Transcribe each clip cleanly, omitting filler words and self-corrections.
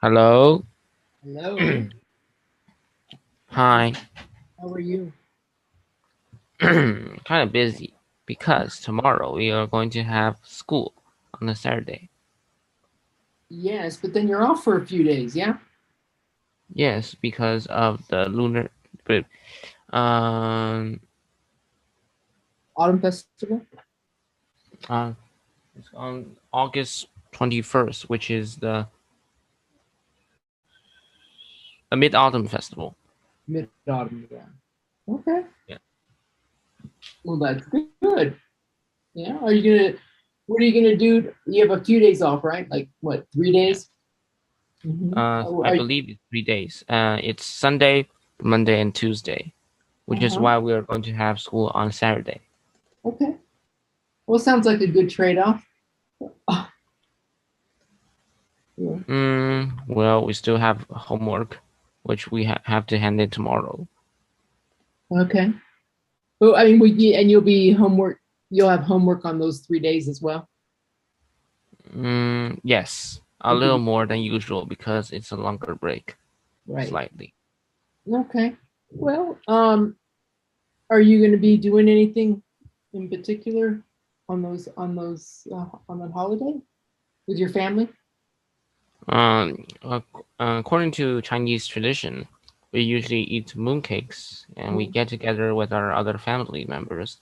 Hello. Hello, Hi. how are you? Kind of busy because tomorrow we are going to have school on a Saturday. Yes, but then you're off for a few days, yeah? Yes, because of the lunar. But um, Autumn Festival? uh, it's on August 21st, which is the a Mid Autumn Festival. Mid-autumn, yeah. Okay, Yeah. well, that's good. Yeah, what are you gonna do? You have a few days off, right? Like, what, 3 days? Yes. I Are you, believe it's 3 days. It's Sunday, Monday, and Tuesday, which is uh-huh, why we are going to have school on Saturday. okay. Well, sounds like a good trade-off. Yeah. Well, we still have homework, which we have to hand in tomorrow. Okay. Well, I mean, and you'll have homework on those 3 days as well? Yes, a We'll give little you, more than usual because it's a longer break, right. slightly. Okay. Well, are you going to be doing anything in particular on that holiday with your family? According to Chinese tradition, we usually eat mooncakes and we Mhm. get together with our other family members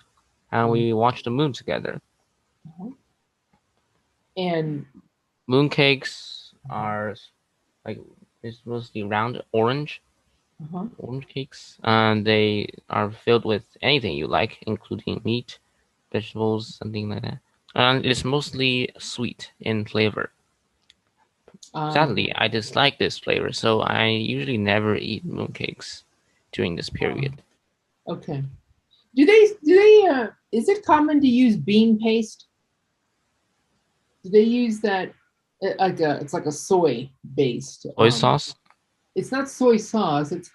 and Mhm. we watch the moon together. And Mooncakes are like it's mostly round uh-huh. orange cakes, and they are filled with anything you like, including meat, vegetables, something like that. And it's mostly sweet in flavor. um, Sadly, I dislike this flavor, so I usually never eat mooncakes during this um, period. okay. Do they is it common to use bean paste? Do they use that it's like a soy based Soy sauce? it's not soy sauce, it's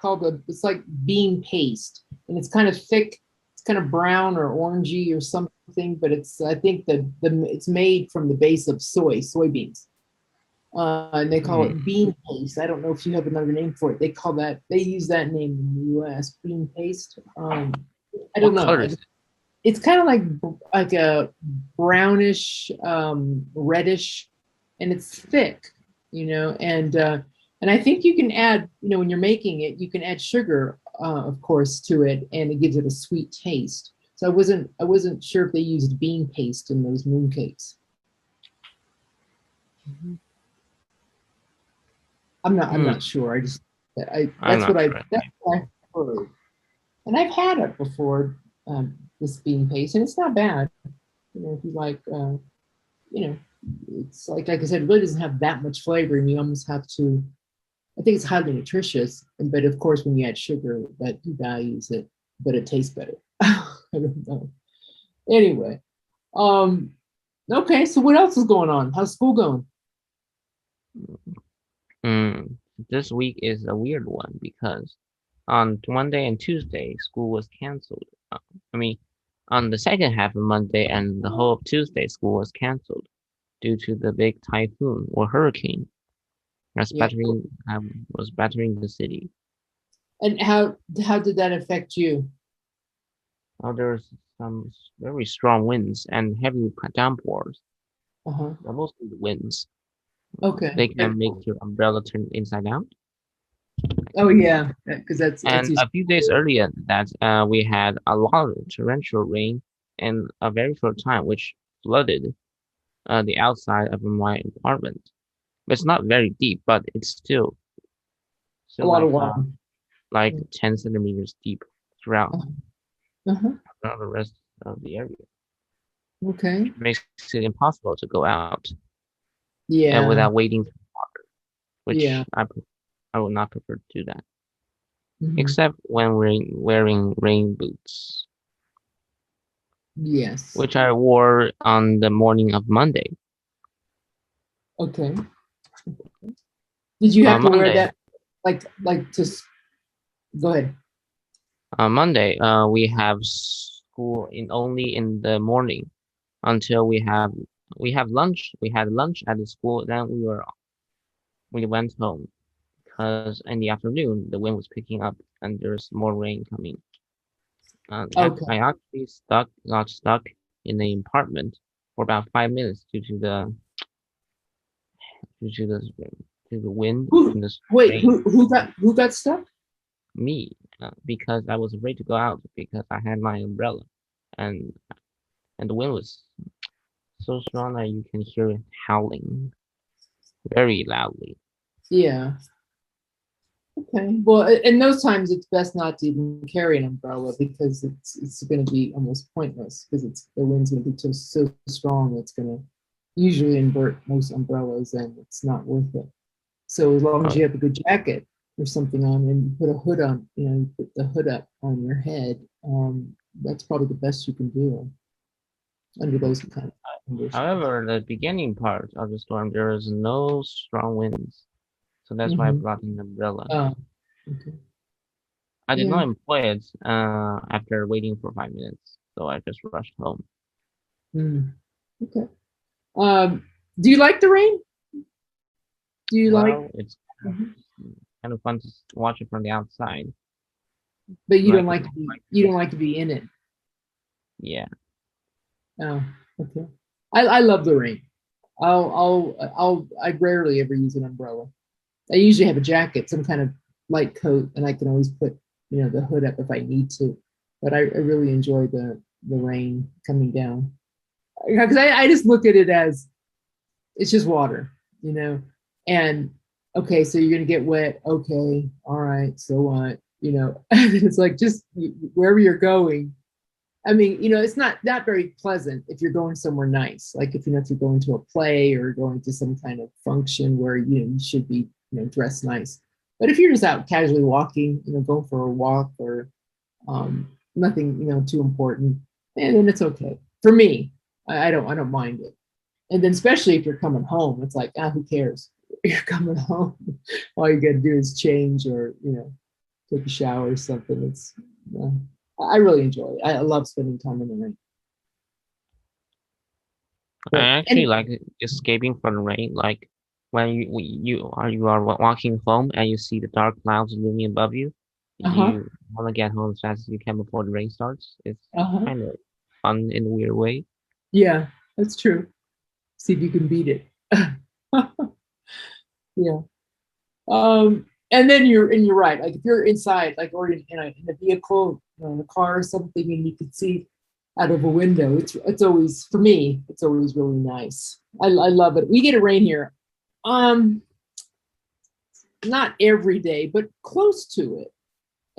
like bean paste, and it's kind of thick, it's kind of brown or orangey or something, but it's I think the it's made from the base of soybeans. And they call it Hmm. bean paste. I don't know if you have another name for it. They use that name in the US, bean paste. I don't What know. color is it? It's kind of like a brownish, reddish, and it's thick, and I think you can add, when you're making it, you can add sugar, of course, to it, and it gives it a sweet taste. So I wasn't sure if they used bean paste in those mooncakes. I'm not Hmm. sure. I just I I'm not sure. that's what I heard, and I've had it before. This bean paste, and it's not bad. If you like, it's like I said, it really doesn't have that much flavor, and you almost have to. I think it's highly nutritious, but of course, when you add sugar, that devalues it, but it tastes better. I don't know. Anyway, um, okay. So what else is going on? How's school going? Hmm. This week is a weird one because on Monday and Tuesday, school was canceled. I mean, on the second half of Monday and the whole of Tuesday, school was canceled due to the big typhoon or hurricane that's Yeah. was battering the city. And how did that affect you? There's some very strong winds and heavy downpours, Uh huh. but mostly the winds. Okay. They can make your umbrella turn inside out. Oh yeah, because that's And used. a few days earlier than that, we had a lot of torrential rain in a very short time, which flooded the outside of my apartment. It's not very deep, but it's A still lot of water. like 10 centimeters deep throughout, Uh-huh. throughout the rest of the area, Okay. which makes it impossible to go out Yeah. without wading, Yeah. which I would not prefer to do that, Hmm. except when wearing rain boots, Yes. which I wore on the morning of Monday. Okay. Did you have On to wear Monday, that go ahead? we have school in only in the morning until we have lunch. We had lunch at the school, then we were off. we went home because in the afternoon the wind was picking up and there's more rain coming. Okay. I actually got stuck in the apartment for about 5 minutes due to the to the wind Who? and the Wait. rain. Who got stuck? Me, because I was afraid to go out because I had my umbrella, and and the wind was so strong that you can hear it howling very loudly. Yeah. Okay. Well, in those times, it's best not to even carry an umbrella because it's going to be almost pointless because it's the wind's going to be so strong it's going to usually invert most umbrellas and it's not worth it. So as long as Uh, you have a good jacket or something on and you put a hood on, you put the hood up on your head, that's probably the best you can do under those kind of conditions. However, the beginning part of the storm there was no strong winds, so that's why I Mm-hmm. brought an umbrella. Okay. I did Yeah. not employ it after waiting for 5 minutes, so I just rushed home. Mm. Okay. Do you like the rain? Do you like? Well, it's Mhm. kind of fun to watch it from the outside. But you don't Like, like to be. You don't like to be in it. yeah, Oh, okay. I love the rain. I rarely ever use an umbrella. I usually have a jacket, some kind of light coat, and I can always put the hood up if I need to. But I really enjoy the rain coming down because I just look at it as it's just water, you know. And okay, so you're gonna get wet. Okay, all right, so what? It's like just wherever you're going. I mean, it's not very pleasant if you're going somewhere nice. Like if you're going to a play or going to some kind of function where you should be dressed nice. But if you're just out casually walking, going for a walk or nothing too important, and then it's okay for me. I don't mind it. And then especially if you're coming home, it's like who cares? You're coming home. All you got to do is change or take a shower or something. Uh, I really enjoy it. I love spending time in the rain. I But actually and like escaping from the rain. Like when you are walking home and you see the dark clouds looming above you, uh-huh. you want to get home as fast as you can before the rain starts. It's Uh-huh. kind of fun in a weird way. Yeah, that's true. See if you can beat it. Yeah. And then you're right. Like if you're inside, like or in a vehicle, in a car or something, and you can see out of a window, it's always for me. It's always really nice. I love it. We get a rain here. Um, not every day, but close to it.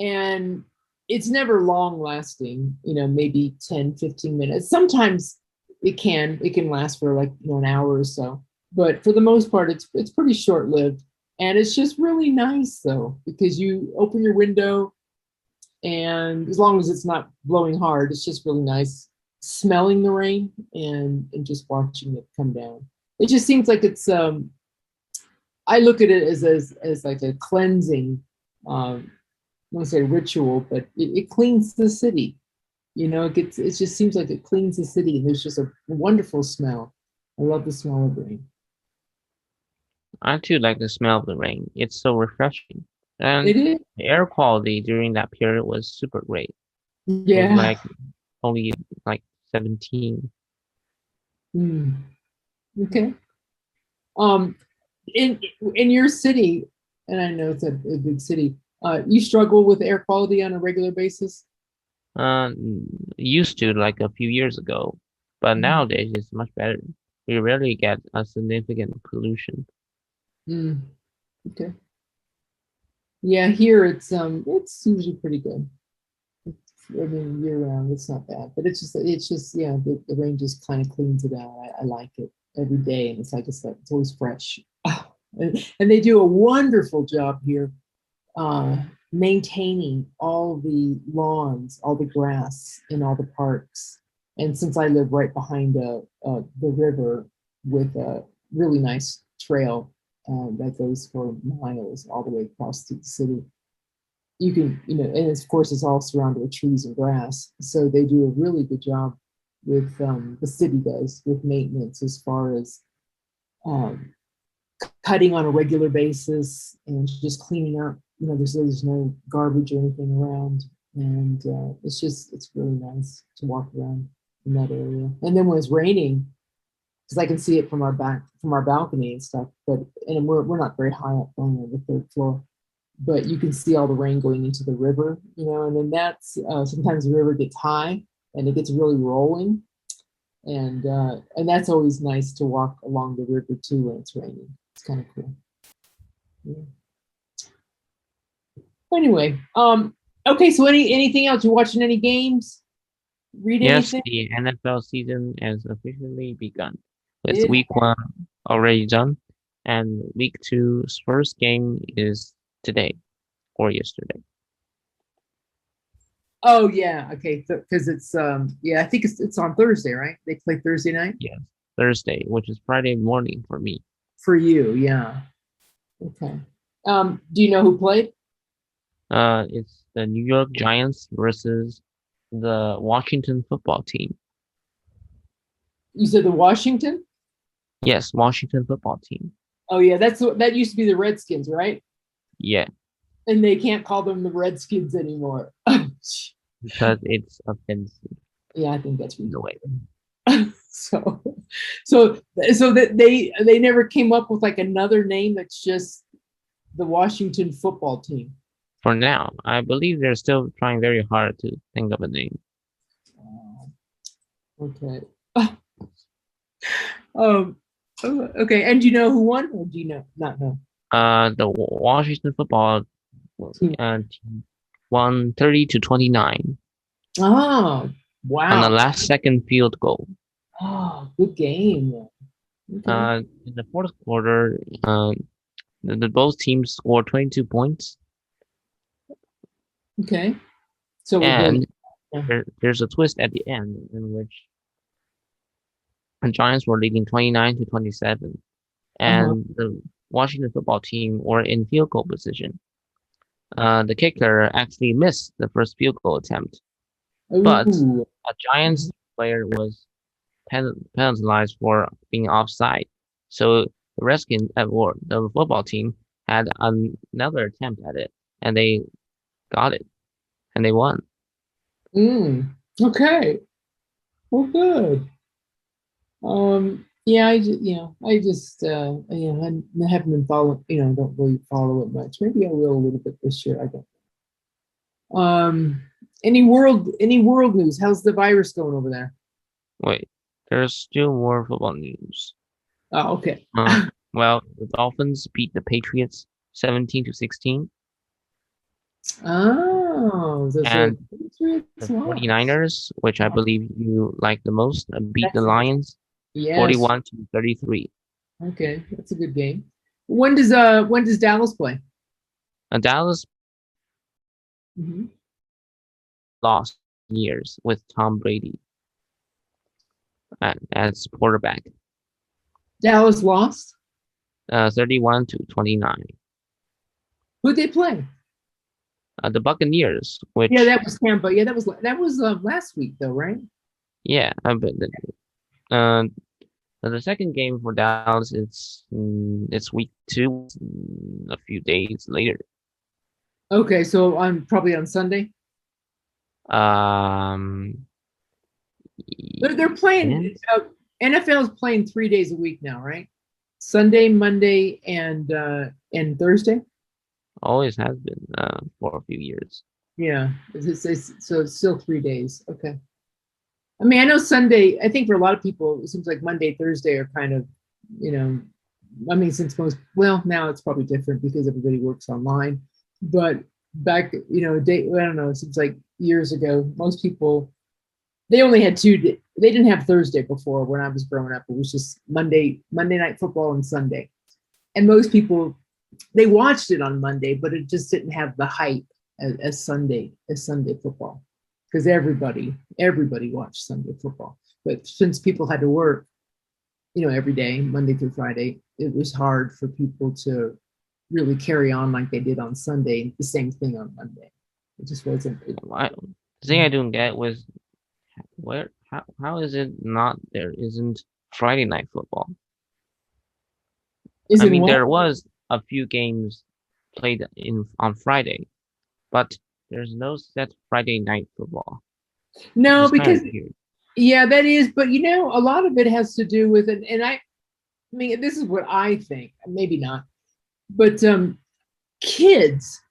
And it's never long lasting, maybe 10, 15 minutes. Sometimes it can last for like, an hour or so. But for the most part, it's pretty short lived. And it's just really nice though, because you open your window and as long as it's not blowing hard, it's just really nice smelling the rain and just watching it come down. It just seems like I look at it as like a cleansing I want to say ritual, but it cleans the city. It just seems like it cleans the city, and there's just a wonderful smell. I love the smell of rain. I too like the smell of the rain. It's so refreshing. It And is, the air quality during that period was super great. It was yeah. like only like 17. Mm, okay. Um, in your city, and I know it's a big city. You struggle with air quality on a regular basis. Uh, Used to like a few years ago, but Mhm. nowadays it's much better. We rarely get a significant pollution. Mm, okay. Yeah, here it's usually pretty good. I mean, year round, it's not bad, but it's just yeah, the rain just kind of cleans it out. I like it every day, and it's always fresh. And they do a wonderful job here uh, maintaining all the lawns, all the grass in all the parks. And since I live right behind the river with a really nice trail that goes for miles all the way across to the city, you can, and of course it's all surrounded with trees and grass. So they do a really good job the city does with maintenance as far as um, cutting on a regular basis and just cleaning up. There's no garbage or anything around, and it's really nice to walk around in that area. And then when it's raining, because I can see it from our balcony and stuff, and we're not very high up on the third floor, but you can see all the rain going into the river, and then that's sometimes the river gets high and it gets really rolling, and that's always nice to walk along the river too when it's raining. It's kind of cool. Yeah. Anyway, okay. So anything else? You watching any games? Read Yes, anything? the NFL season has officially begun, with It, week one already done, and week two's first game is today or yesterday. oh yeah, okay. Because it's yeah, I think it's on Thursday, right? They play Thursday night Yes, Thursday, which is Friday morning for me. for you. Yeah. Okay. Do you know who played? It's the New York Giants versus the Washington football team. You said the Washington. Yes, Washington football team. Oh yeah, that used to be the Redskins, right? Yeah, And they can't call them the Redskins anymore. because it's offensive Yeah, I think that's in a way. ridiculous. so, so that they never came up with like another name that's just the Washington football team. For now, I believe they're still trying very hard to think of a name. Okay. um. Okay. And do you know who won, or do you not know? The Washington football Team. team won 30-29 Oh, on the wow. last second field goal. Oh, good game. Okay. In the fourth quarter, both teams scored 22 points, Okay. So it was really. and Yeah. there's a twist at the end in which the Giants were leading 29-27, Uh-huh. and the Washington football team were in field goal position. The kicker actually missed the first field goal attempt, but Ooh. a Giants player was penalized for being offside. So the Redskins, or the football team, had another attempt at it, and they got it, and they won. Okay. Well, good. Yeah, I just, I haven't been following, don't really follow it much. Maybe I will a little bit this year. I don't. Any world news? How's the virus going over there? Wait, there's still more football news. Oh, okay. Uh, well, the Dolphins beat the Patriots 17-16, Oh, so and Patriots the lost. 49ers, which I believe you like the most, beat the That's it. Lions Yes. 41-33. Okay, that's a good game. When does Dallas play? Dallas Mhm. lost years with Tom Brady as quarterback, Dallas lost. 31-29. Who'd they play? The Buccaneers, Yeah, which that was Tampa. Yeah, that was last week though, right? yeah, uh, the second game for Dallas it's week two, a few days later. Okay, so I'm probably on Sunday. Um, They're playing. yes, NFL is playing 3 days a week now, right? Sunday, Monday, and Thursday. always has been for a few years. Yeah, so it's still 3 days. Okay. I mean, I know Sunday. I think for a lot of people, it seems like Monday, Thursday are kind of, you know, I mean, since now it's probably different because everybody works online. But back, I don't know. It seems like years ago, most people they only had they didn't have Thursday before when I was growing up. It was just Monday night football and Sunday. And most people they watched it on Monday, but it just didn't have the hype as Sunday football. Because everybody watched Sunday football. But since people had to work, every day, Monday through Friday, it was hard for people to really carry on like they did on Sunday, the same thing on Monday. It just wasn't. The thing I don't get was how is it not there isn't Friday night football? Is I in mean, what? there was a few games played in on Friday, but there's no set Friday night football, which No, is kind because of weird. yeah, that is, but a lot of it has to do with it. And I mean, this is what I think, maybe not, but kids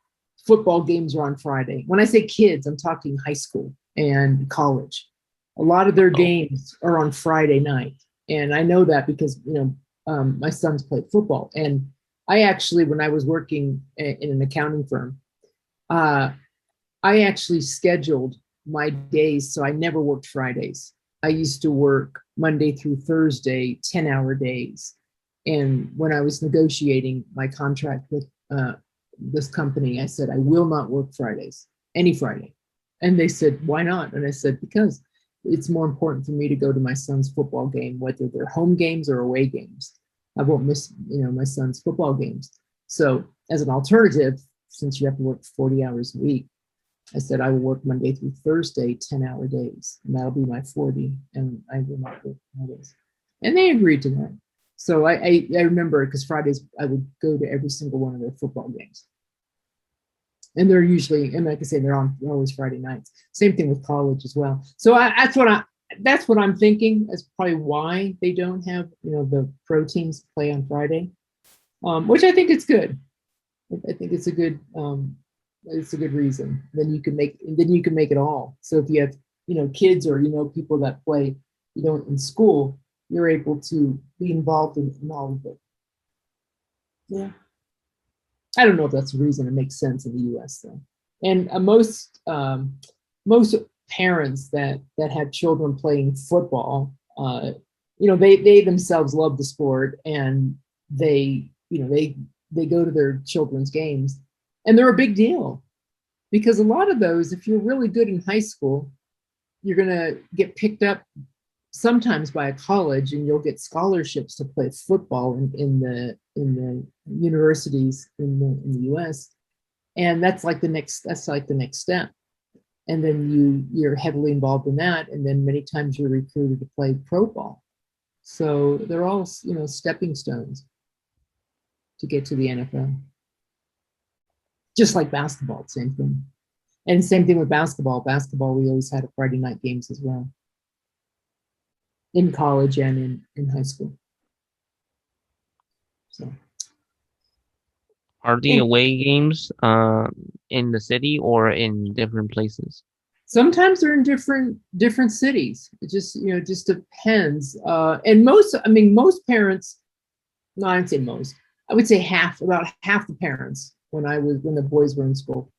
football games are on Friday. When I say kids, I'm talking high school and college. A lot of their Oh, games are on Friday night. And I know that because, my sons played football. And I actually, when I was working in an accounting firm, uh, I actually scheduled my days so I never worked Fridays. I used to work Monday through Thursday, 10-hour days. And when I was negotiating my contract with this company, I said, I will not work Fridays, any Friday. And they said, why not? And I said, because it's more important for me to go to my son's football game, whether they're home games or away games. I won't miss, my son's football games. So as an alternative, since you have to work 40 hours a week, I said I will work Monday through Thursday, 10-hour days, and that'll be my 40, and I will not work Fridays. And they agreed to that. So I remember because Fridays I would go to every single one of their football games. And they're usually, and like I say, they're always Friday nights. Same thing with college as well. So that's what I'm thinking. That's probably why they don't have, the pro teams play on Friday, which I think it's good. I think it's a good reason. Then you can make it all. So if you have, kids or, people that play, in school, you're able to be involved in all of it. Yeah. I don't know if that's the reason it makes sense in the US though. And most parents that have children playing football, they themselves love the sport and they go to their children's games and they're a big deal because a lot of those, if you're really good in high school, you're going to get picked up sometimes by a college and you'll get scholarships to play football in the universities in the US. And that's like the next step. And then you're heavily involved in that. And then many times you're recruited to play pro ball. So they're all, stepping stones to get to the NFL. Just like basketball, same thing. And same thing with basketball. Basketball, we always had a Friday night games as well in college and in high school. So are the and away games in the city or in different places? sometimes they're in different cities. It just depends. And most parents, no, I'd say most. I would say about half the parents when the boys were in school,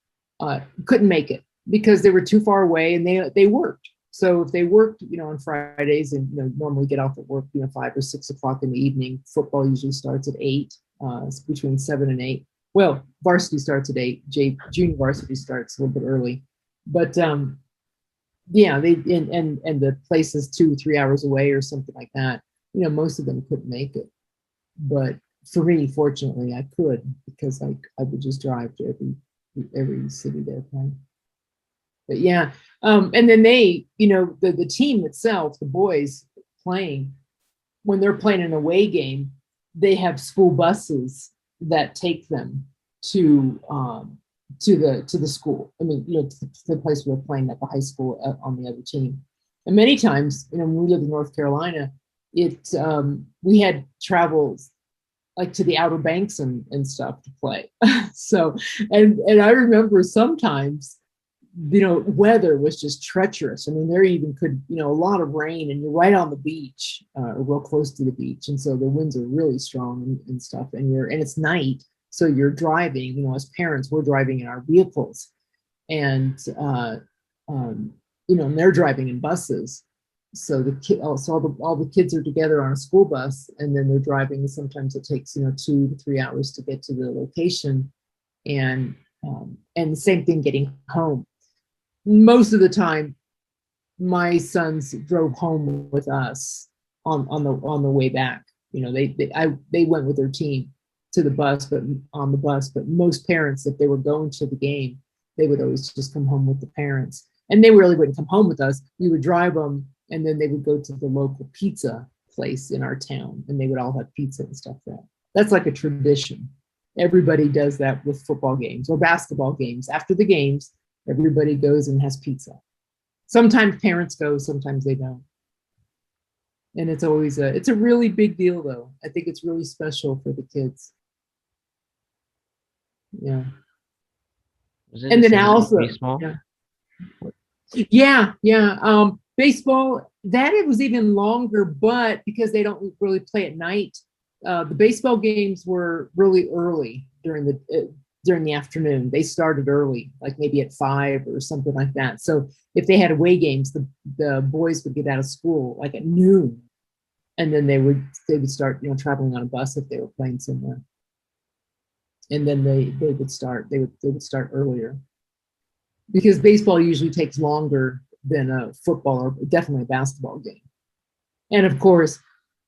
couldn't make it because they were too far away and they worked. So if they worked, on Fridays and normally get off at work, 5 or 6 o'clock in the evening. Football usually starts at 8. It's between 7 and 8. Well, varsity starts at 8. Junior varsity starts a little bit early, but yeah, they and the place is 2 or 3 hours away or something like that. Most of them couldn't make it, but for me, fortunately, I could because I would just drive to every city they're playing. But yeah, and then the team itself, the boys playing when they're playing an away game, they have school buses that take them to to the school. I mean, to the place where they're playing at the high school on the other team. And many times, when we lived in North Carolina, we had travels like to the Outer Banks and stuff to play. So, and I remember sometimes, weather was just treacherous. I mean, there even could, a lot of rain and you're right on the beach, or real close to the beach. And so the winds are really strong and stuff. And it's night. So you're driving, as parents, we're driving in our vehicles and, um, and they're driving in buses. So all the kids are together on a school bus and then they're driving. Sometimes it takes, 2 to 3 hours to get to the location and the same thing getting home. Most of the time, my sons drove home with us on the way back. They went with their team to the bus, but on the bus. But most parents, if they were going to the game, they would always just come home with the parents, and they really wouldn't come home with us. We would drive them, and then they would go to the local pizza place in our town, and they would all have pizza and stuff there. That's like a tradition. Everybody does that with football games or basketball games. After the games, everybody goes and has pizza. Sometimes parents go, sometimes they don't. And it's a really big deal though. I think it's really special for the kids. Yeah. Was it the And then same with also, baseball? yeah. Yeah. Baseball, that it was even longer, but because they don't really play at night, the baseball games were really early during the afternoon. They started early, like maybe at 5 or something like that. So if they had away games, the boys would get out of school like at noon, and then they would start traveling on a bus if they were playing somewhere, and then they would start earlier because baseball usually takes longer than a football or definitely a basketball game. And of course,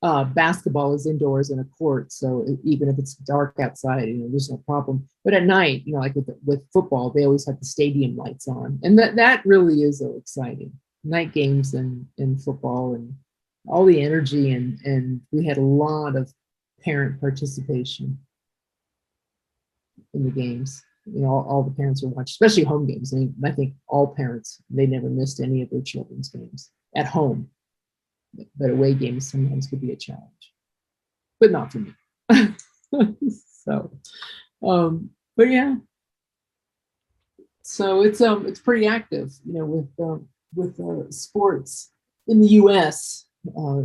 basketball is indoors in a court, so even if it's dark outside, there's no problem. But at night, like with football, they always have the stadium lights on, and that really is so exciting. Night games and football and all the energy and we had a lot of parent participation in the games. All the parents were watching, especially home games. I think all parents, they never missed any of their children's games at home. But away games sometimes could be a challenge, but not for me. So, but yeah, so it's pretty active, with sports in the U.S.,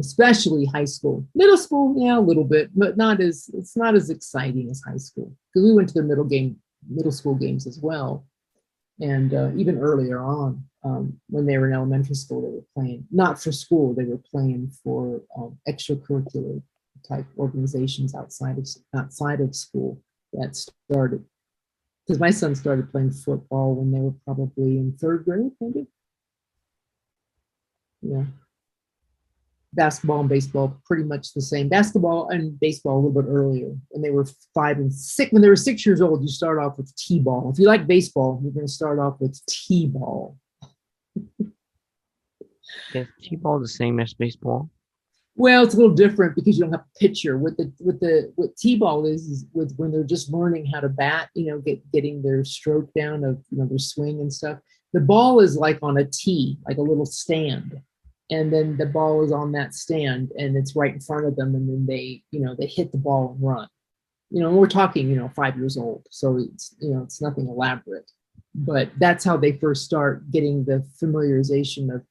especially high school. Middle school, yeah, a little bit, but it's not as exciting as high school because we went to the middle school games as well, and even earlier on, when they were in elementary school, they were playing not for school, they were playing for extracurricular type organizations outside of school that started because my son started playing football when they were probably in third grade, maybe. Yeah. Basketball and baseball pretty much the same. Basketball and baseball a little bit earlier. When they were 5 and 6, when they were 6 years old, you start off with t-ball. If you like baseball, you're going to start off with t-ball. Is T-ball the same as baseball? Well, it's a little different because you don't have a pitcher. What t-ball is with when they're just learning how to bat, getting their stroke down of their swing and stuff. The ball is like on a tee, like a little stand, and then the ball is on that stand, and it's right in front of them, and then they hit the ball and run. And we're talking 5 years old, so it's nothing elaborate, but that's how they first start getting the familiarization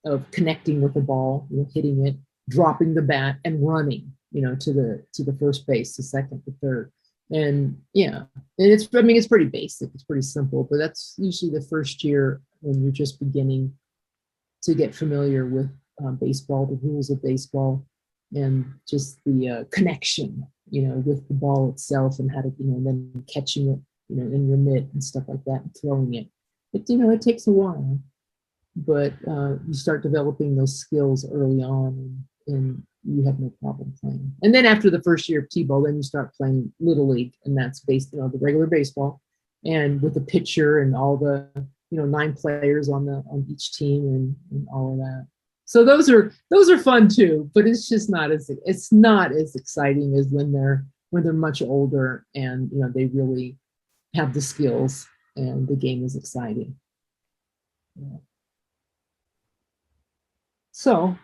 of connecting with the ball, hitting it, dropping the bat, and running, to the first base, the second, the third, and yeah, and it's pretty basic, it's pretty simple, but that's usually the first year when you're just beginning to get familiar with baseball, the rules of baseball, and just the connection, with the ball itself and how to, and then catching it, in your mitt and stuff like that, and throwing it. It takes a while, but you start developing those skills early on, and you have no problem playing. And then after the first year of t-ball, then you start playing little league, and that's based the regular baseball, and with the pitcher and all the 9 players on each team, and all of that. So those are fun too, but it's not as exciting as when they're much older and they really have the skills and the game is exciting. Yeah. So,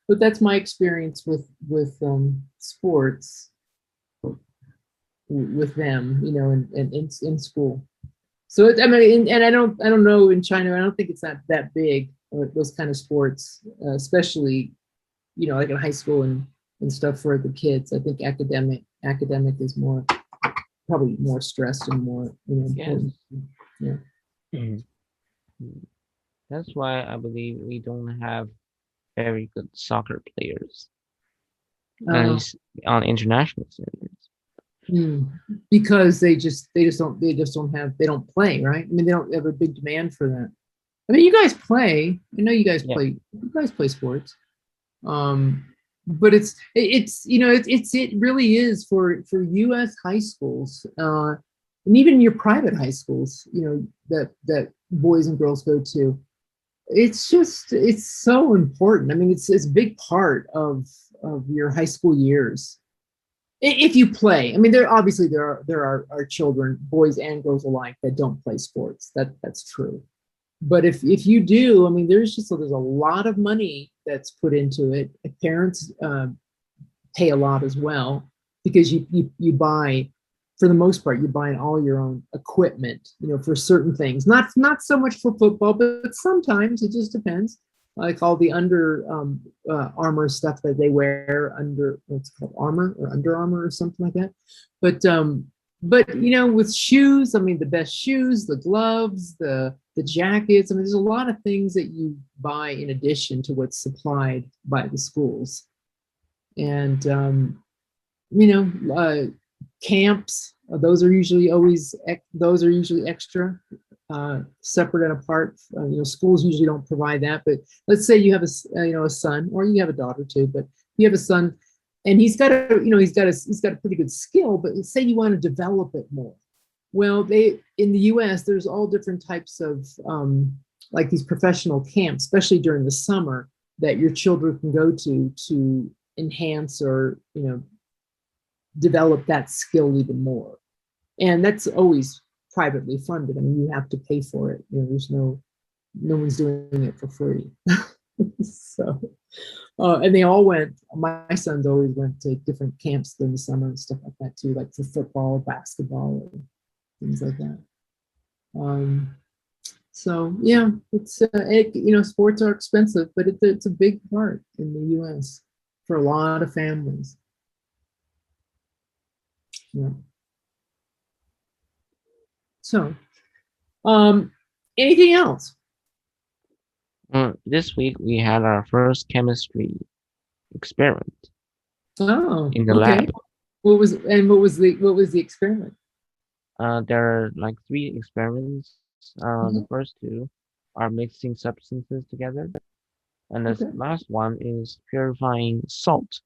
but that's my experience with sports with them, and in school. So I mean, and I don't know in China. I don't think it's that big. Those kind of sports, especially like in high school and stuff for the kids. I think academic is probably more stressed and more important. Yes. Yeah. Mhm. That's why I believe we don't have very good soccer players, at Uh, least on international standards. hmm. Because they don't play, right? I mean, they don't have a big demand for that. I mean, you guys play. I know you guys Yeah. play. You guys play sports. Um, but it really is for U.S. high schools, and even your private high schools, that boys and girls go to. It's so important. I mean, it's a big part of your high school years. If you play, I mean, there are children, boys and girls alike, that don't play sports. That's true. But if you do, I mean, there's a lot of money that's put into it. Parents pay a lot as well, because you buy, for the most part, you're buying all your own equipment, for certain things. Not so much for football, but sometimes it just depends. Like all the armor stuff that they wear, under what's called armor or Under Armor or something like that. But with shoes, I mean, the best shoes, the gloves, the jackets. I mean, there's a lot of things that you buy in addition to what's supplied by the schools. And you know, camps, those are usually extra, separate and apart. Schools usually don't provide that. But let's say you have a son, or you have a daughter too, but you have a son, and he's got a pretty good skill. But let's say you want to develop it more. Well, in the U.S. there's all different types of like these professional camps, especially during the summer, that your children can go to enhance or develop that skill even more. And that's always privately funded. I mean, you have to pay for it. There's no one's doing it for free. So, and they all went. My sons always went to different camps during the summer and stuff like that too, like for football, basketball, and things like that. So yeah, it's sports are expensive, but it's a big part in the U.S. for a lot of families. Yeah. So, anything else? This week we had our first chemistry experiment Oh, in the okay. lab. What was the experiment? There are like three experiments. The Mhm. first two are mixing substances together, and the Okay. last one is purifying salt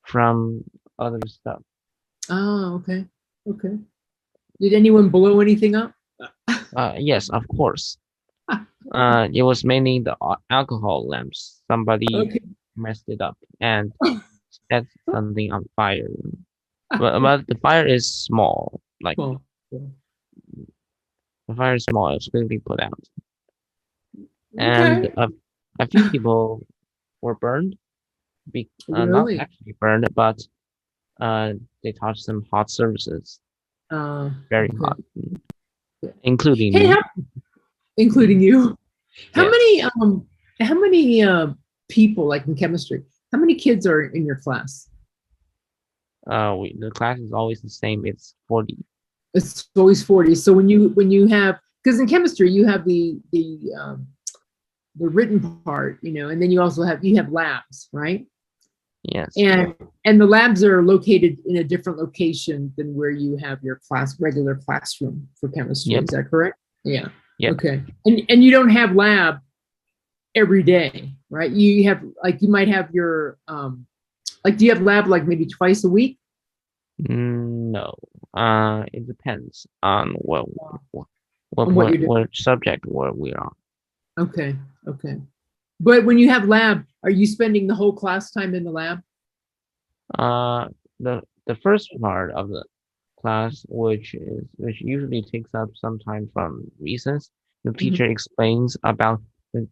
from other stuff. Oh, okay. Okay. Did anyone blow anything up? Yes, of course. It was mainly the alcohol lamps. Somebody Okay. messed it up and set something on fire. But the fire is small. Like Well, yeah. the fire is small. It was quickly put out, and Okay. a few people were burned. Not Really? actually burned, but they touched some hot surfaces, very Okay. hot, including Hey, me. including you. How Yes. many how many people, like in chemistry? How many kids are in your class? The class is always the same. It's 40. It's always 40. So when you have, because in chemistry you have the written part, and then you have labs, right? Yes. And the labs are located in a different location than where you have your regular classroom for chemistry. Yep. Is that correct? Yeah. Yep. Okay. And you don't have lab every day, right? You have, like, you might have your like, do you have lab like maybe twice a week? No. It depends on On what you're doing? what subject where we are. Okay. Okay. But when you have lab, are you spending the whole class time in the lab? Uh, the first part of the class, which usually takes up some time from recess, the teacher Mhm. explains about the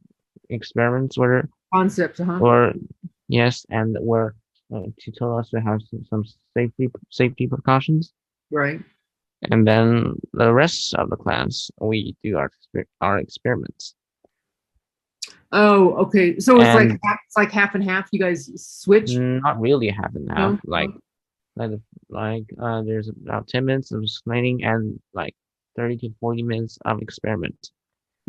experiments where Concepts, huh? or yes, and where to tell us to have some safety precautions, Right. and then the rest of the class we do our experiments. Oh, okay. So And it's like half and half. You guys switch? not really half and half. No. Like there's about 10 minutes of explaining and like 30 to 40 minutes of experiment,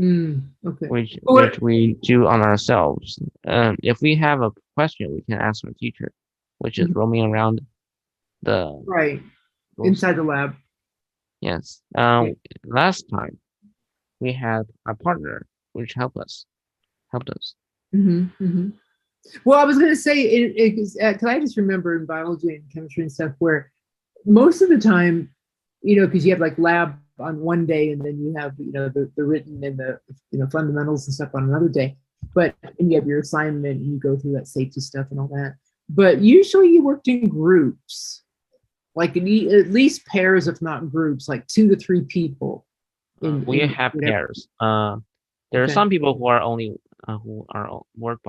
Okay. which we do on ourselves. If we have a question, we can ask our teacher, which is roaming around the Right. those. Inside the lab. Yes. Yeah. Last time we had a partner which helped us. Hmm. Well, I was going to say, because I just remember in biology and chemistry and stuff where most of the time, because you have like lab on one day and then you have, the written and the, fundamentals and stuff on another day. And you have your assignment and you go through that safety stuff and all that. But usually you worked in groups. like at least pairs, if not groups, like 2 to 3 people We in have whatever. pairs. There are Okay. some people who are only who are work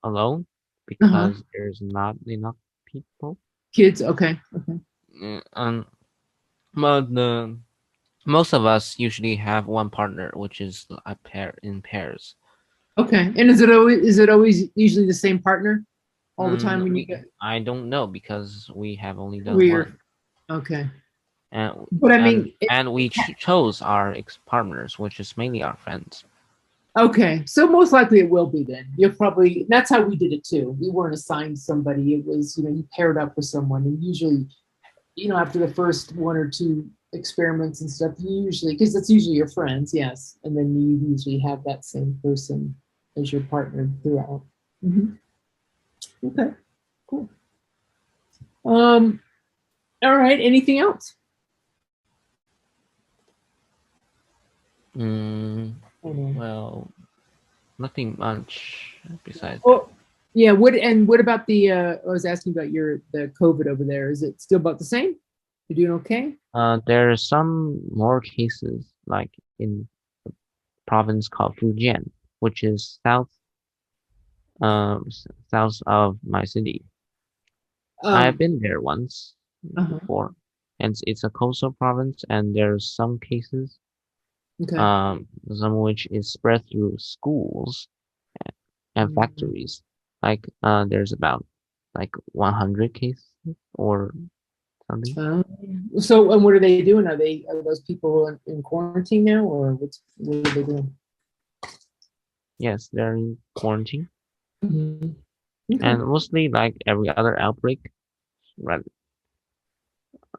alone Uh-huh. because there's not enough people. Kids. Okay. Okay. And but most of us usually have one partner, which is a pair in pairs. Okay. And is it always usually the same partner all the time when you get I don't know because we have only done weird? one, Okay. and But I and mean, it, and we chose our ex partners, which is mainly our friends. okay. So most likely it will be then. You'll probably, that's how we did it too. We weren't assigned somebody. It was, you paired up with someone. And usually, after the first 1 or 2 experiments and stuff, you usually, because it's usually your friends, yes. And then you usually have that same person as your partner throughout. Mhm. Okay, cool. Um, all right. Anything else? Mm, Oh, no. well, nothing much besides that. Oh, yeah. What about the? I was asking about the COVID over there. Is it still about the same? You're doing okay? There are some more cases, like in province called Fujian, which is south of my city. I've Um. been there once Uh-huh. before, and it's a coastal province, and there's some cases, Okay. some of which is spread through schools and Mm. factories. Like there's about like 100 cases or something. So, and what are they doing? Are those people in quarantine now, or what are they doing? Yes, they're in quarantine, Mhm. Okay. and mostly like every other outbreak, right?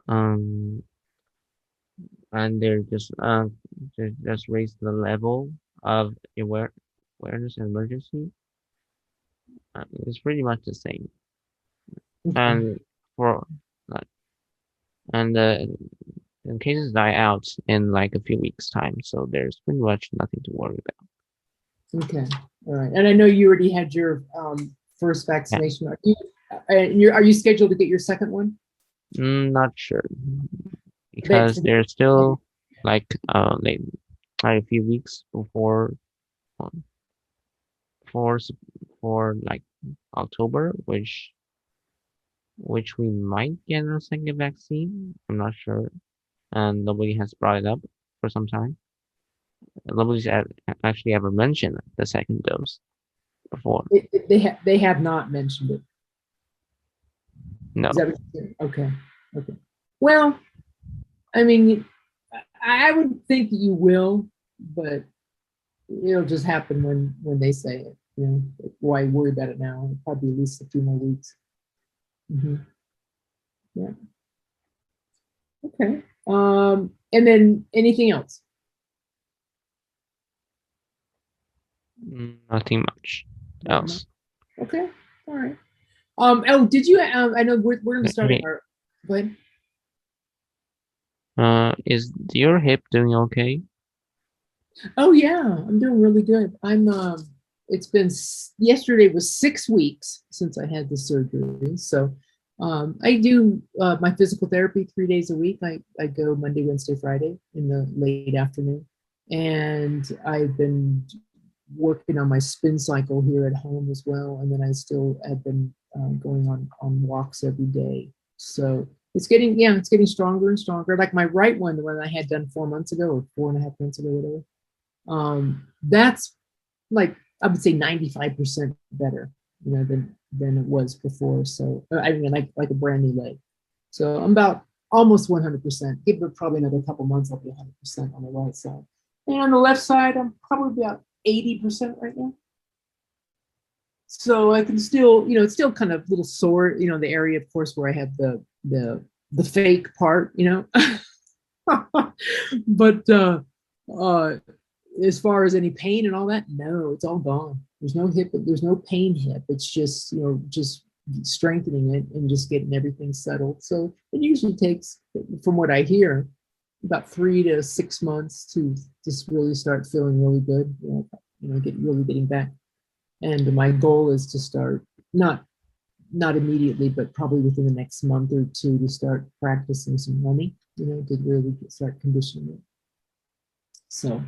Um, and they just raise the level of awareness and emergency. It's pretty much the same, Okay. and for like and the cases die out in like a few weeks time, so there's pretty much nothing to worry about. Okay. All right. And I know you already had your first Yeah, vaccination. Are you scheduled to get your second one? not sure That's because there's still like like a few weeks before um, for for like October, which we might get a second vaccine. I'm not sure, and nobody has brought it up for some time. Nobody's actually ever mentioned the second dose before. they have not mentioned it. No. Is that what you're saying? Okay. Okay. Well, I mean, I would think that you will, but it'll just happen when they say it. Why worry about it now? It'll probably at least a few more weeks. Hmm. Yeah. Okay. And then anything else? Nothing much Nothing else? else. Okay. All right. Oh, did you? I know we're gonna start Hey, our. Go ahead. is your hip doing okay? Oh yeah, I'm doing really good. It's been yesterday was 6 weeks since I had the surgery. So I do my physical therapy 3 days a week. I go Monday, Wednesday, Friday in the late afternoon. And I've been working on my spin cycle here at home as well. And then I still have been going on walks every day. So it's getting stronger and stronger. Like my right one, the one I had done 4 months ago or 4.5 months ago, whatever, that's like I would say 95% better, than it was before. So I mean, like a brand new leg. So I'm about almost 100%. Give it probably another couple months, I'll be 100% on the right side. And on the left side, I'm probably about 80% right now. So I can still, it's still kind of a little sore, the area, of course, where I have the fake part, but uh as far as any pain and all that, no, it's all gone. There's no pain hip. It's just, just strengthening it and just getting everything settled. So it usually takes, from what I hear, about 3 to 6 months to just really start feeling really good, get really getting back. And my goal is to start not not immediately, but probably within the next month or two to start practicing some running, to really start conditioning it. So,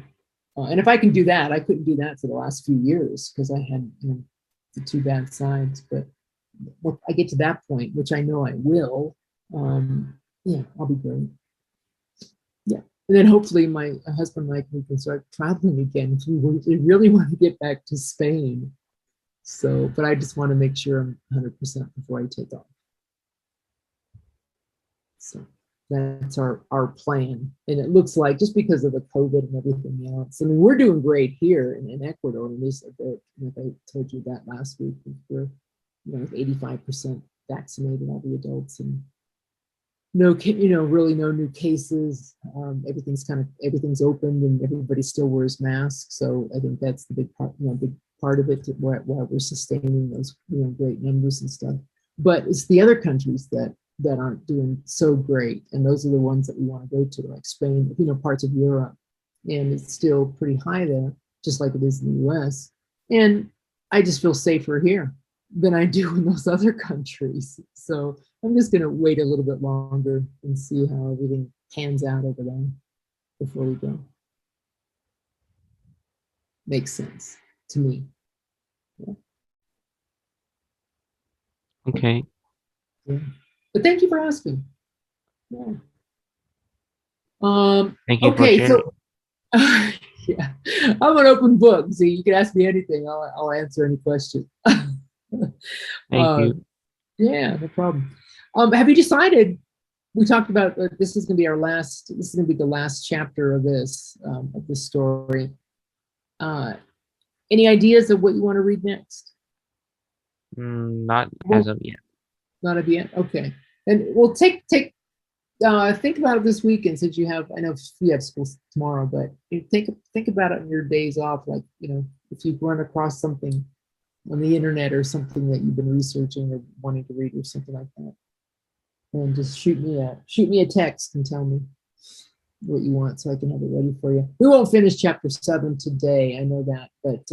and if I can do that, I couldn't do that for the last few years because I had the two bad sides. But when I get to that point, which I know I will, yeah, I'll be great. Yeah. And then hopefully my husband and I can start traveling again. We really want to get back to Spain. So, but I just want to make sure I'm 100% before I take off. So that's our plan. And it looks like just because of the COVID and everything else, I mean, we're doing great here in Ecuador. At least like I told you that last week, we're 85% vaccinated, all the adults, and no, really no new cases. Everything's opened and everybody still wears masks. So I think that's the big part of it, why we're sustaining those great numbers and stuff. But it's the other countries that aren't doing so great, and those are the ones that we want to go to, like Spain, parts of Europe, and it's still pretty high there, just like it is in the U.S. And I just feel safer here than I do in those other countries. So I'm just going to wait a little bit longer and see how everything pans out over there before we go. Makes sense to me. Yeah. Okay. Yeah. But thank you for asking. Yeah. Thank you for Okay, sharing. so yeah, I'm an open book. So you can ask me anything. I'll answer any question. Thank uh, you. yeah, no problem. Have you decided? We talked about this is going to be our last. This is going to be the last chapter of this story. Uh, any ideas of what you want to read next? Not as Well, of yet. not at the end. Okay, and we'll take think about it this weekend since you have. I know you have school tomorrow, but think about it on your days off. Like if you run across something on the internet or something that you've been researching or wanting to read or something like that, and just shoot me a text and tell me what you want so I can have it ready for you. We won't finish chapter 7 today, I know that, but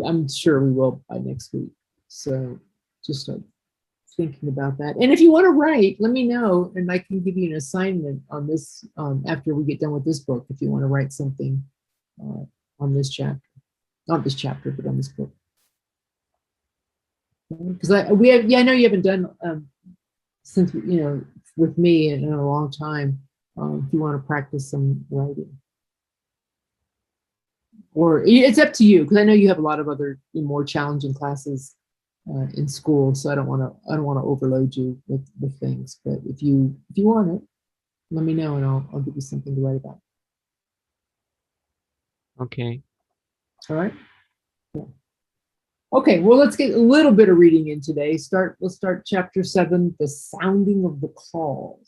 I'm sure we will by next week. So just start thinking about that. And if you want to write, let me know, and I can give you an assignment on this after we get done with this book. If you want to write something on this chapter, not this chapter, but on this book, because I know you haven't done since with me in a long time. If you want to practice some writing, or it's up to you, because I know you have a lot of other more challenging classes in school, so I don't want to overload you with things. But if you want it, let me know, and I'll give you something to write about. Okay. All right. Yeah. Okay. Well, let's get a little bit of reading in today. Let's start chapter 7, the sounding of the call.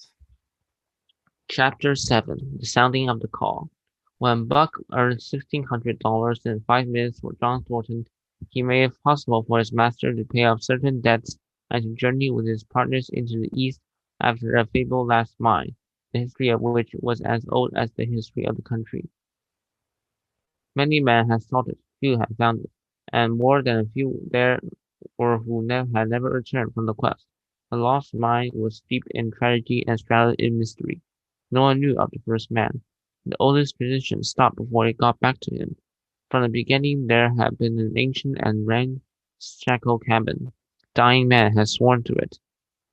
Chapter 7. The Sounding of the Call. When Buck earned $1,600 in 5 minutes for John Thornton, he made it possible for his master to pay off certain debts and to journey with his partners into the East after a fabled last mile, the history of which was as old as the history of the country. Many men had sought it, few had found it, and more than a few there were who had never returned from the quest. The lost mine was steeped in tragedy and shrouded in mystery. No one knew of the first man. The oldest tradition stopped before it got back to him. From the beginning there had been an ancient and ramshackle cabin. Dying men had sworn to it,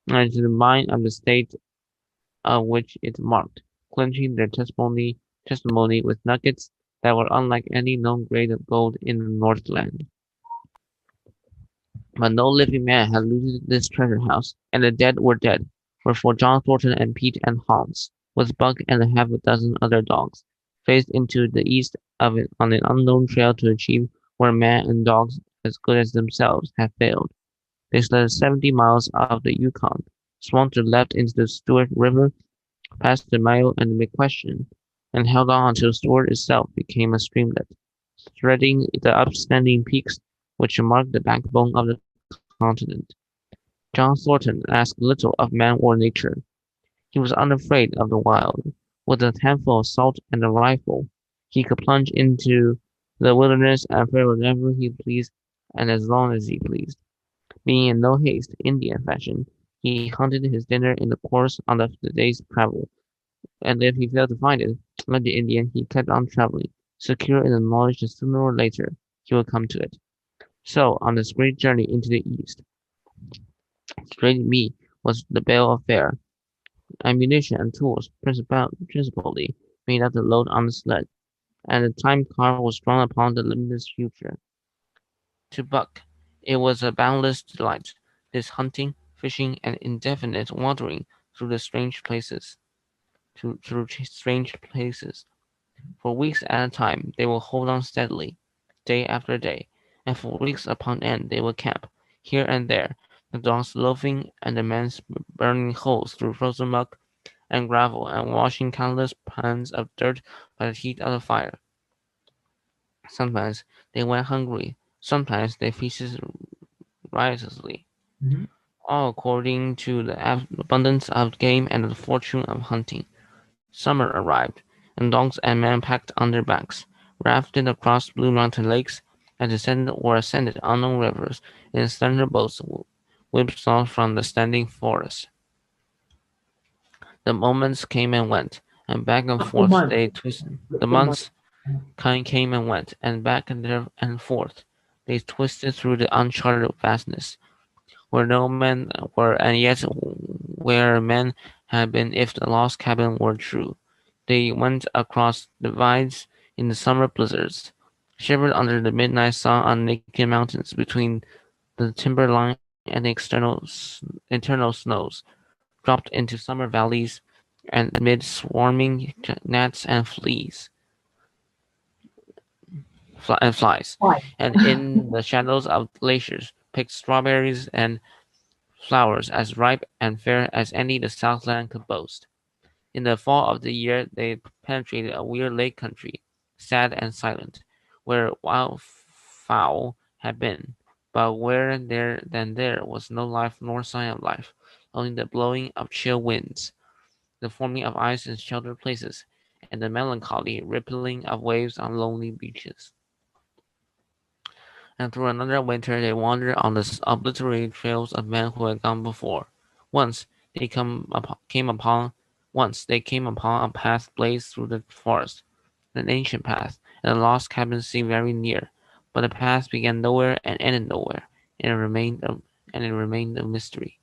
and to the mind of the state of which it marked, clinching their testimony with nuggets that were unlike any known grade of gold in the Northland. But no living man had looted this treasure house, and the dead were dead, wherefore John Thornton and Pete and Hans, with Buck and half a dozen other dogs, faced into the east of it on an unknown trail to achieve where man and dogs as good as themselves had failed. They slid 70 miles of the Yukon, swung to the left into the Stewart River, past the Mayo and the McQuestion, and held on until Stewart itself became a streamlet, threading the upstanding peaks which marked the backbone of the continent. John Thornton asked little of man or nature. He was unafraid of the wild. With a handful of salt and a rifle, he could plunge into the wilderness and fare wherever he pleased and as long as he pleased. Being in no haste, Indian fashion, he hunted his dinner in the course of the day's travel, and if he failed to find it, like the Indian, he kept on traveling, secure in the knowledge that sooner or later he would come to it. So, on this great journey into the East, straight me was the bill of fare, ammunition and tools principally made up the load on the sled, and the time car was drawn upon the limitless future. To Buck, it was a boundless delight, this hunting, fishing, and indefinite wandering through the strange places. For weeks at a time they will hold on steadily, day after day, and for weeks upon end they will camp, here and there, the dogs loafing and the men burning holes through frozen muck and gravel and washing countless pans of dirt by the heat of the fire. Sometimes they went hungry, sometimes they feasted riotously, Mhm. all according to the abundance of game and the fortune of hunting. Summer arrived, and dogs and men packed on their backs, rafted across blue mountain lakes, and descended or ascended unknown rivers in slender boats whipsawed from the standing forest. The moments came and went, and back and The forth month. they twisted. The The month. months came and went, and back and forth they twisted through the uncharted vastness, where no men were, and yet where men had been if the lost cabin were true. They went across divides in the summer blizzards, shivered under the midnight sun on naked mountains between the timberline and the eternal snows, dropped into summer valleys, and amid swarming gnats and flies, Why? and in the shadows of glaciers, picked strawberries and flowers as ripe and fair as any the Southland could boast. In the fall of the year they penetrated a weird lake country, sad and silent, where wildfowl had been, but where there was no life nor sign of life, only the blowing of chill winds, the forming of ice in sheltered places, and the melancholy rippling of waves on lonely beaches. And through another winter they wandered on the obliterated trails of men who had gone before. Once they came upon Once they came upon a path blazed through the forest, an ancient path, and the lost cabin seemed very near, but the path began nowhere and ended nowhere, and it remained a mystery.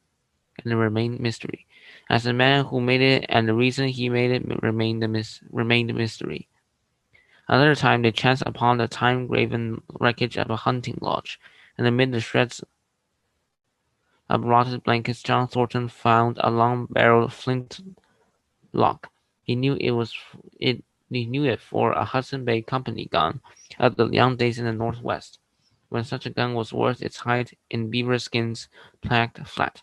And it remained mystery, as the man who made it and the reason he made it remained a mystery. Another time they chanced upon the time-graven wreckage of a hunting lodge, and amid the shreds of rotted blankets John Thornton found a long-barreled flint-lock. He knew it was it. He knew it for a Hudson Bay Company gun of the young days in the Northwest, when such a gun was worth its height in beaver skins packed flat.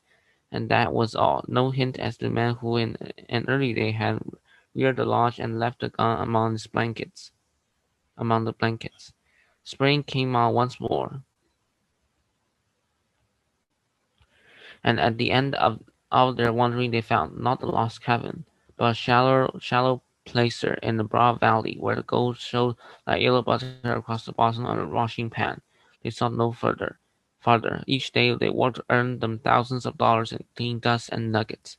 And that was all. No hint as to the man who in an early day had reared the lodge and left the gun among the blankets. Spring came on once more, and at the end of their wandering they found, not the lost cabin, but a shallow placer in the broad valley where the gold showed like yellow butter across the bottom of a washing pan. They sought no farther. Each day they worked to earn them thousands of dollars in clean dust and nuggets,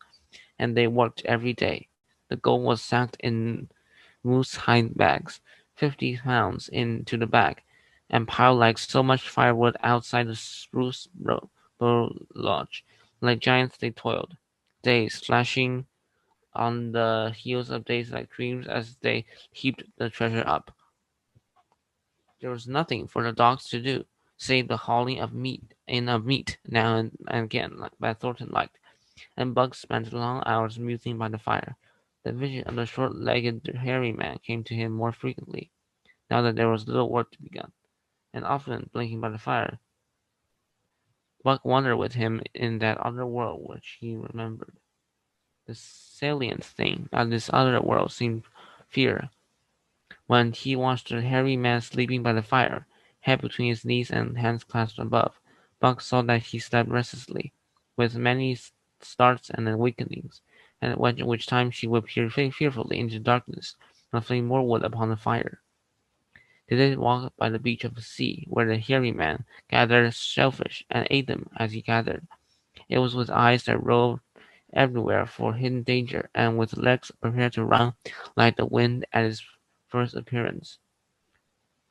and they worked every day. The gold was sacked in moose hide bags, 50 pounds into the bag, and piled like so much firewood outside the spruce lodge. Like giants they toiled, days flashing on the heels of days like dreams as they heaped the treasure up. There was nothing for the dogs to do, save the hauling of meat now and again, like by Thornton liked, and Bugs spent long hours musing by the fire. The vision of the short-legged hairy man came to him more frequently, now that there was little work to be done, and often, blinking by the fire, Buck wandered with him in that other world which he remembered. The salient thing of this other world seemed fear. When he watched the hairy man sleeping by the fire, head between his knees and hands clasped above, Buck saw that he slept restlessly, with many starts and awakenings, and at which time she would peer fearfully into the darkness and fling more wood upon the fire. They did walk by the beach of the sea, where the hairy man gathered shellfish and ate them as he gathered. It was with eyes that roved everywhere for hidden danger, and with legs prepared to run like the wind at his first appearance.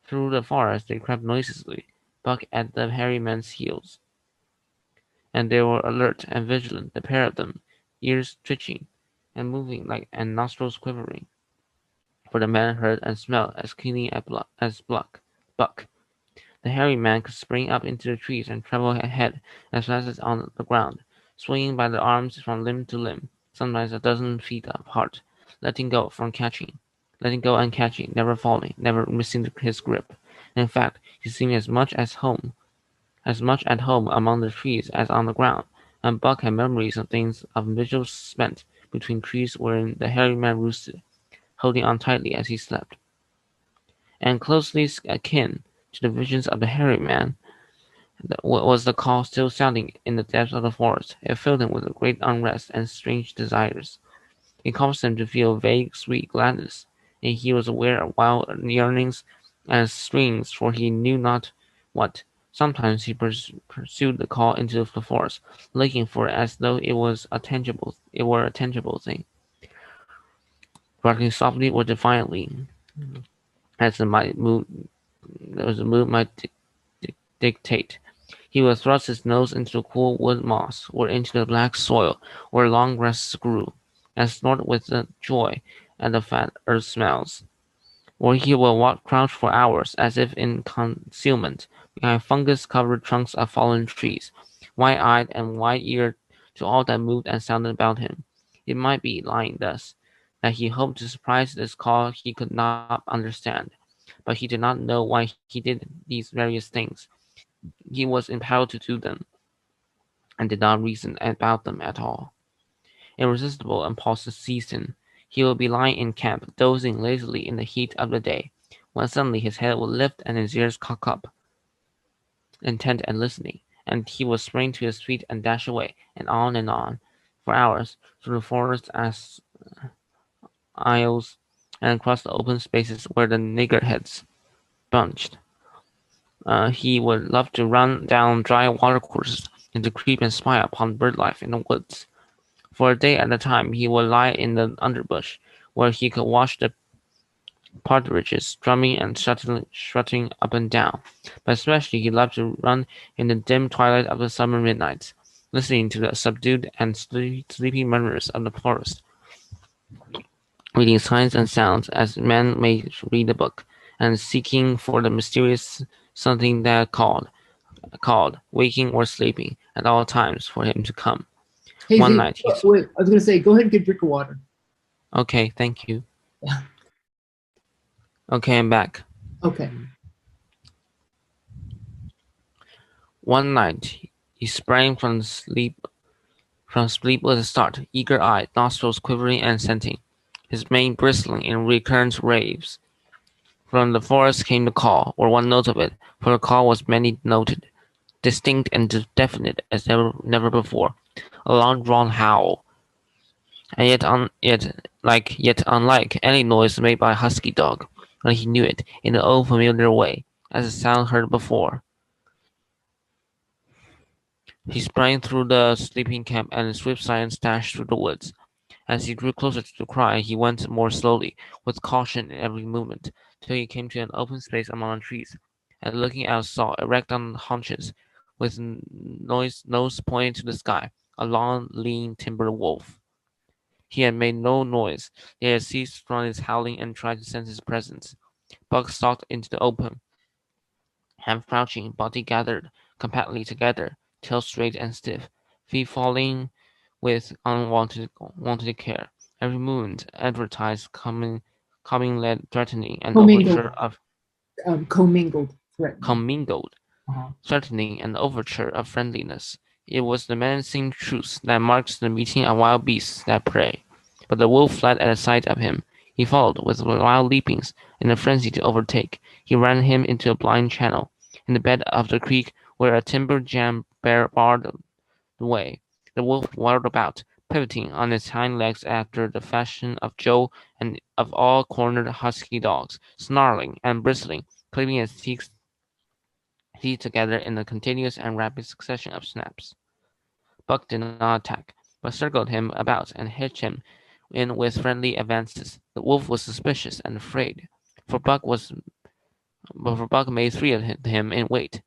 Through the forest they crept noiselessly, Buck at the hairy man's heels, and they were alert and vigilant, the pair of them, ears twitching and moving like and nostrils quivering, for the man heard and smelled as keenly as Buck. The hairy man could spring up into the trees and travel ahead as fast as on the ground, swinging by the arms from limb to limb, sometimes a dozen feet apart, letting go and catching, never falling, never missing his grip. In fact, he seemed as much at home among the trees as on the ground, and Buck had memories of vigils spent between trees wherein the hairy man roosted, holding on tightly as he slept. And closely akin to the visions of the hairy man was the call still sounding in the depths of the forest. It filled him with a great unrest and strange desires. It caused him to feel vague, sweet gladness, and he was aware of wild yearnings and strings for he knew not what. Sometimes he pursued the call into the forest, looking for it as though it were a tangible thing, barking softly or defiantly, as the mood might dictate. He would thrust his nose into the cool wood moss, or into the black soil where long grass grew, and snort with the joy at the fat earth smells. Or he would walk crouched for hours, as if in concealment, behind fungus-covered trunks of fallen trees, wide-eyed and wide-eared to all that moved and sounded about him. It might be, lying thus, that he hoped to surprise this call he could not understand, but he did not know why he did these various things. He was impelled to do them, and did not reason about them at all. Irresistible impulses seized him. He would be lying in camp, dozing lazily in the heat of the day, when suddenly his head would lift and his ears cock up, intent and listening, and he would spring to his feet and dash away, and on, for hours, through the forest as aisles, and across the open spaces where the niggerheads bunched. He would love to run down dry watercourses, and to creep and spy upon bird life in the woods. For a day at a time he would lie in the underbush, where he could watch the partridges drumming and strutting up and down, but especially he loved to run in the dim twilight of the summer midnights, listening to the subdued and sleepy murmurs of the forest, reading signs and sounds as men may read a book, and seeking for the mysterious something that called, waking or sleeping, at all times for him to come. Hey, One Z, night he wait, I was going to say, go ahead and get a drink of water. Okay, thank you. Okay, I'm back. Okay. One night he sprang from sleep with a start, eager-eyed, nostrils quivering and scenting, his mane bristling in recurrent raves. From the forest came the call, or one note of it, for the call was many-noted, distinct and definite as never before, a long-drawn howl, and yet unlike any noise made by a husky dog, and he knew it in the old familiar way, as a sound heard before. He sprang through the sleeping camp, and in swift silence dashed through the woods. As he drew closer to the cry, he went more slowly, with caution in every movement, till he came to an open space among the trees, and looking out saw, erect on haunches, with nose pointing to the sky, a long, lean timber wolf. He had made no noise, yet had ceased from his howling and tried to sense his presence. Buck stalked into the open, half crouching, body gathered compactly together, tail straight and stiff, feet falling with unwonted care. Every movement advertised coming led threatening an Commingled, overture of commingled, threatening. commingled, Uh-huh. threatening an overture of friendliness. It was the menacing truce that marks the meeting of wild beasts that prey. But the wolf fled at the sight of him. He followed with wild leapings, in a frenzy to overtake. He ran him into a blind channel, in the bed of the creek where a timber jam barred the way. The wolf whirled about, pivoting on its hind legs after the fashion of Joe and of all cornered husky dogs, snarling and bristling, clipping his teeth together in a continuous and rapid succession of snaps. Buck did not attack, but circled him about and hitched him in with friendly advances. The wolf was suspicious and afraid, for Buck was for Buck made three of him in weight,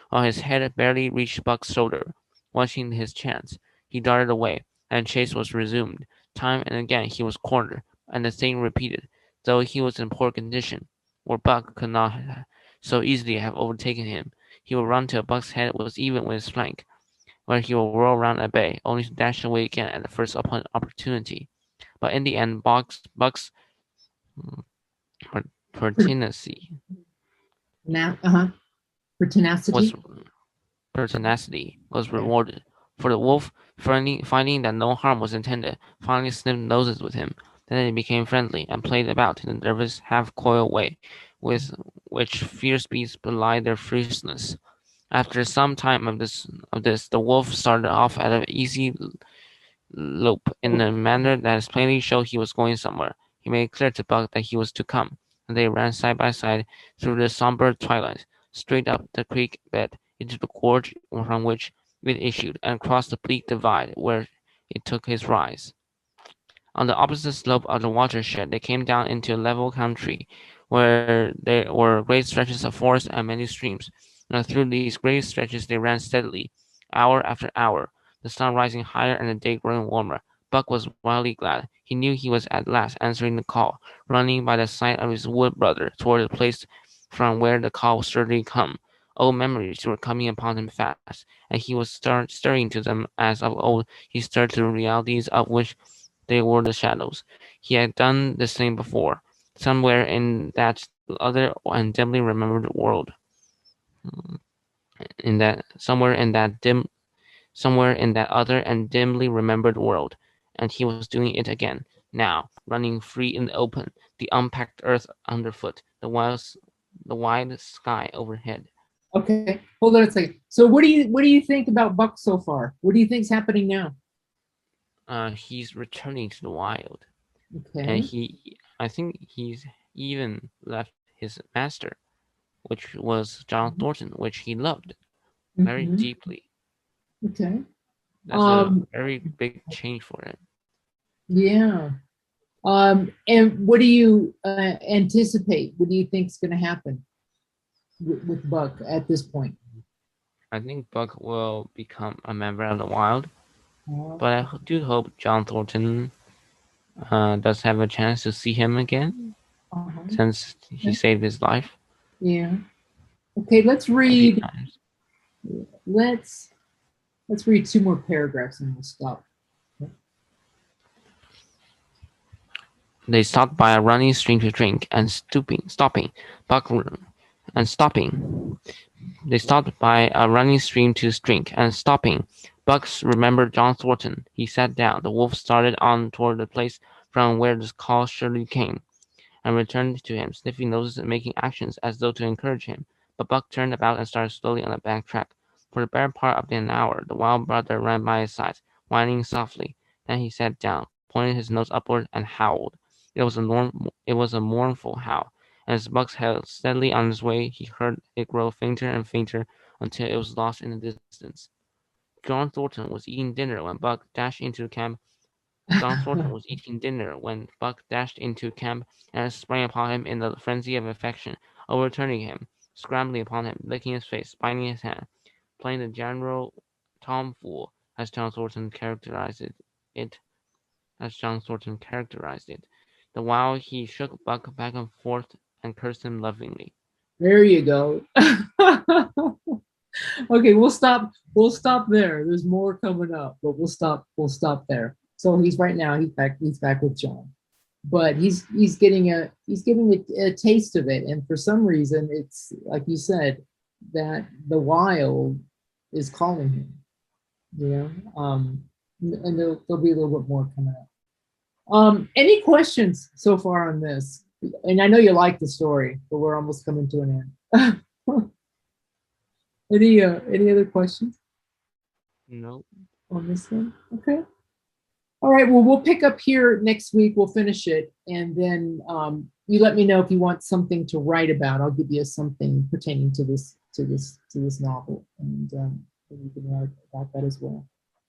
while his head barely reached Buck's shoulder. Watching his chance, he darted away, and chase was resumed. Time and again he was cornered, and the thing repeated, though he was in poor condition, where Buck could not so easily have overtaken him. He would run till Buck's head was even with his flank, where he would whirl round at bay, only to dash away again at the first opportunity. But in the end, Buck's pertinacy Now, for was tenacity. Okay. rewarded, for the wolf, finding that no harm was intended, finally sniffed noses with him. Then they became friendly, and played about in a nervous, half-coil way, with which fierce beasts belied their fierceness. After some time of this, the wolf started off at an easy lope in a manner that plainly showed he was going somewhere. He made clear to Buck that he was to come, and they ran side by side through the sombre twilight, straight up the creek bed into the gorge from which it issued, and across the bleak divide where it took its rise. On the opposite slope of the watershed they came down into a level country, where there were great stretches of forest and many streams, and through these great stretches they ran steadily, hour after hour, the sun rising higher and the day growing warmer. Buck was wildly glad. He knew he was at last answering the call, running by the side of his wood brother toward the place from where the call would certainly come. Old memories were coming upon him fast, and he was stirring to them as of old he stirred to the realities of which they were the shadows. He had done the same before, somewhere in that other and dimly remembered world. In that somewhere in that other and dimly remembered world, and he was doing it again now, running free in the open, the unpacked earth underfoot, the wide sky overhead. Okay. Hold on a second. So what do you think about Buck so far? What do you think's happening now? He's returning to the wild, and Okay. I think he's even left his master, which was John Thornton, which he loved very Mm-hmm. deeply. Okay. That's a Um, very big change for him. yeah. And what do you anticipate? What do you think's going to happen with Buck at this point? I think Buck will become a member of the Wild, Uh, but I do hope John Thornton does have a chance to see him again, uh-huh. since he Okay. saved his life Yeah. Okay. Let's a few read. times. Let's let's read two more paragraphs and we'll stop. They stopped by a running stream to drink, and stopping, Buck and stopping. They stopped by a running stream to drink, and stopping, Bucks remembered John Thornton. He sat down. The wolf started on toward the place from where the call surely came, and returned to him, sniffing noses and making actions as though to encourage him. But Buck turned about and started slowly on the back track. For the better part of an hour the wild brother ran by his side, whining softly. Then he sat down, pointed his nose upward, and howled. It was a mournful howl, and as Buck held steadily on his way he heard it grow fainter and fainter until it was lost in the distance. John Thornton was eating dinner when Buck dashed into camp John Thornton was eating dinner when Buck dashed into camp and sprang upon him in the frenzy of affection, overturning him, scrambling upon him, licking his face, biting his hand, playing the general tomfool, as John Thornton it, the while he shook Buck back and forth and cursed him lovingly. There you go. Okay, we'll stop there. There's more coming up, but we'll stop there. So he's right now he's back with John. But he's getting a taste of it, and for some reason it's like you said that the wild is calling him, you know. And there'll be a little bit more coming up. Any questions so far on this? And I know you like the story, but we're almost coming to an end. Any other questions No, on this one? Okay. All right. Well, we'll pick up here next week. We'll finish it, and then you let me know if you want something to write about. I'll give you something pertaining to this novel, and you can write about that as well.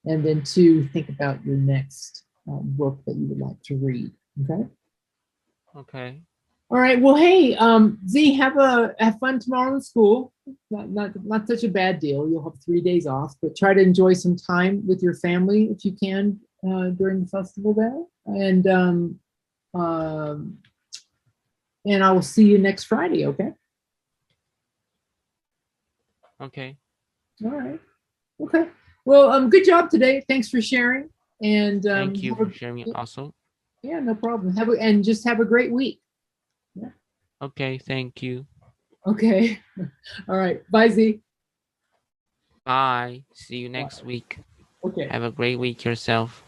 And then to think about your next book that you would like to read. Okay. Okay. All right. Well, hey, Z, have fun tomorrow in school. Not such a bad deal. You'll have 3 days off, but try to enjoy some time with your family if you can during the festival there. Um, and I will see you next Friday. Okay. Okay. All right. Okay. Well, good job today. Thanks for sharing. And Thank you for sharing also. yeah, no problem. And just have a great week. Yeah. Okay, thank you. Okay. All right. Bye, Z. Bye. See you Bye. next week. Okay. Have a great week yourself.